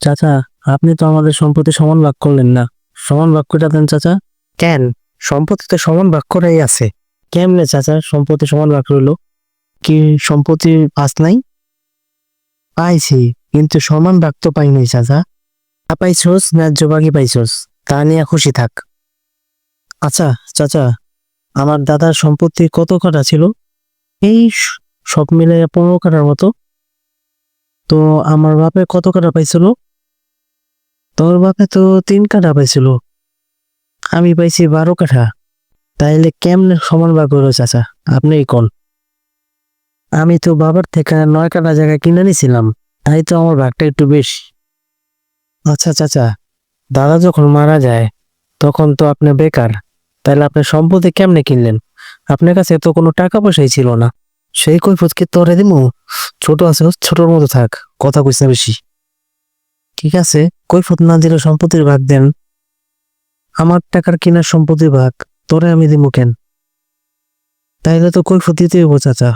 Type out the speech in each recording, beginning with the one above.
চাচা, আপনি তো আমাদের সম্পত্তি সমান ভাগ করলেন না। সমান ভাগ করে দেন চাচা। কেন? সম্পত্তি তো সমান ভাগ করাই আছে। কেমনে চাচা সম্পত্তি সমান ভাগ রইলো? কি সম্পত্তি পাস নাই? পাইছি, কিন্তু সমান ভাগ তো পাই নাই চাচা। পাইছোস, ন্যায্য ভাগই পাইছোস, তা নিয়ে খুশি থাক। আচ্ছা চাচা, আমার দাদার সম্পত্তি কত কাঠা ছিল? এই সব মিলে 15 কাঠার মতো। তো আমার বাপে কত কাঠা পাইছিল? তোর বাপে তো 3 কাঠা পাইছিল, আমি পাইছি 12 কাঠা। তাইলে কেমনে সমান ভাগ হলো চাচা, আপনিই কোন। আমি তো বাবার থেকে 9 কাঠা জায়গা কিনে নিছিলাম, তাই তো আমার ভাগটা একটু বেশি। আচ্ছা চাচা, দাদা যখন মারা যায় তখন তো আপনি বেকার, তাইলে আপনি সম্পত্তি কেমনে কিনলেন? আপনার কাছে তো কোনো টাকা পয়সাই ছিল না। সেই কৈফিয়ত কি তোরে দিমু? ছোট আছে, ছোটর মতো থাক, কথা কইস না বেশি। ঠিক আছে, কৈফিয়ত না দিলে সম্পত্তির ভাগ দেন। আমার টাকার কিনার সম্পত্তির ভাগ তোরে আমি দিমু কেন? তাইলে তো কৈফিয়ত দিতে হইব চাচা।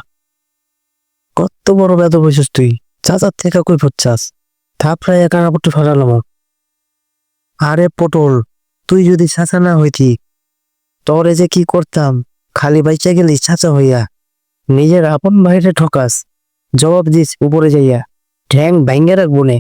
কত বড় বেদ বসিস তুই, চাচার থেকে কৈফিয়ত চাস? থাপড়াই কানাপট্টি ফাটালাম। আরে পটল, তুই যদি চাচা না হইতি, তোরে যে কি করতাম। খালি বাইচা গেলি চাচা হইয়া, নিজের আপন ভাইরে ঠকাস। জবাব দিস উপরে যাইয়া, ঠ্যাং ভাঙ্গে রাখবো নে।